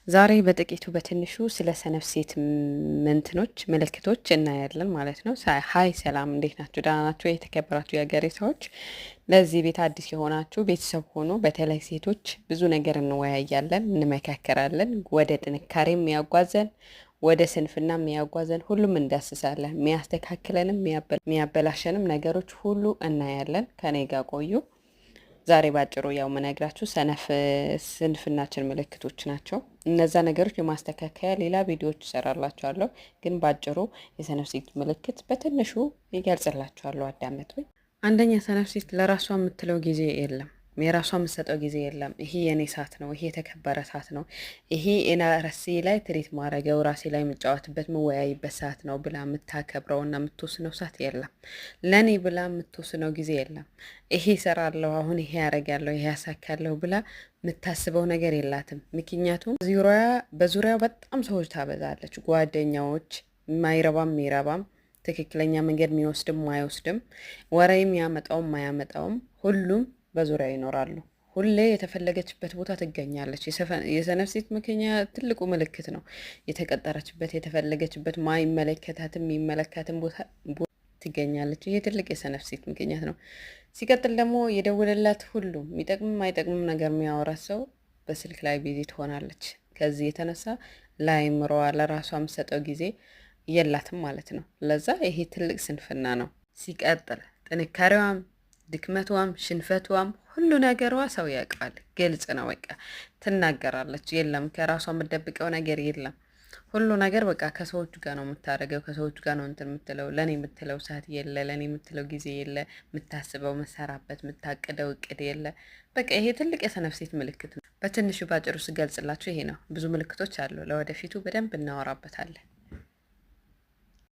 ዛሬ በጥቂቱ በትንሹ ስለ ሰነፍ ሴት ምንትኖች ምልክቶች እናያለን ማለት ነው። ሀይ ሰላም፣ እንዴት ናችሁ? ደህና ናችሁ? የተከበራችሁ የሀገሬ ሰዎች፣ ለዚህ ቤት አዲስ የሆናችሁ ቤተሰብ ሆኖ በተለይ ሴቶች ብዙ ነገር እንወያያለን፣ እንመካከራለን። ወደ ጥንካሬም የሚያጓዘን ወደ ስንፍና የሚያጓዘን ሁሉም እንዳስሳለን። የሚያስተካክለንም የሚያበላሸንም ነገሮች ሁሉ እናያለን። ከኔ ጋር ቆዩ። ዛሬ ባጭሩ ያው መነግራችሁ ስንፍናችን ምልክቶች ናቸው። እነዛ ነገሮች የማስተካከያ ሌላ ቪዲዮዎች እሰራላችኋለሁ፣ ግን ባጭሩ የሰነፍ ሴት ምልክት በትንሹ ይገልጽላችኋለሁ። አዳመጡኝ። አንደኛ፣ ሰነፍ ሴት ለራሷ የምትለው ጊዜ የለም። የራሷ የምትሰጠው ጊዜ የለም። ይሄ የኔ ሰዓት ነው፣ ይሄ የተከበረ ሰዓት ነው፣ ይሄ ራሴ ላይ ትሪት ማድረገው ራሴ ላይ የምጫወትበት መወያይበት ሰዓት ነው ብላ የምታከብረውና የምትወስነው ሰዓት የለም። ለእኔ ብላ የምትወስነው ጊዜ የለም። ይሄ እሰራለሁ፣ አሁን ይሄ ያደርጋለሁ፣ ይሄ ያሳካለሁ ብላ የምታስበው ነገር የላትም። ምክንያቱም በዙሪያው በጣም ሰዎች ታበዛለች፣ ጓደኛዎች፣ ማይረባም ሚረባም፣ ትክክለኛ መንገድ የሚወስድም ማይወስድም፣ ወሬም ያመጣውም ማያመጣውም፣ ሁሉም በዙሪያ ይኖራሉ። ሁሌ የተፈለገችበት ቦታ ትገኛለች። የሰነፍ ሴት ምክንያት ትልቁ ምልክት ነው። የተቀጠረችበት የተፈለገችበት ማይመለከታትም የሚመለከትም ቦታ ትገኛለች። ይሄ ትልቅ የሰነፍ ሴት ምክንያት ነው። ሲቀጥል ደግሞ የደወለላት ሁሉ የሚጠቅምም አይጠቅምም ነገር የሚያወራት ሰው በስልክ ላይ ቢዚ ትሆናለች። ከዚህ የተነሳ ለአእምሮዋ ለራሷ የምትሰጠው ጊዜ የላትም ማለት ነው። ለዛ ይሄ ትልቅ ስንፍና ነው። ሲቀጥል ጥንካሬዋም ድክመቷም ሽንፈቷም ሁሉ ነገሯ ሰው ያውቃል። ግልጽ ነው። በቃ ትናገራለች። የለም ከራሷ የምትደብቀው ነገር የለም። ሁሉ ነገር በቃ ከሰዎቹ ጋር ነው የምታደርገው። ከሰዎቹ ጋር ነው እንትን የምትለው። ለእኔ የምትለው ሰዓት የለ፣ ለእኔ የምትለው ጊዜ የለ፣ የምታስበው መሰራበት የምታቅደው እቅድ የለ። በቃ ይሄ ትልቅ የሰነፍ ሴት ምልክት ነው። በትንሹ ባጭሩ ስገልጽላችሁ ይሄ ነው። ብዙ ምልክቶች አሉ። ለወደፊቱ በደንብ እናወራበታለን።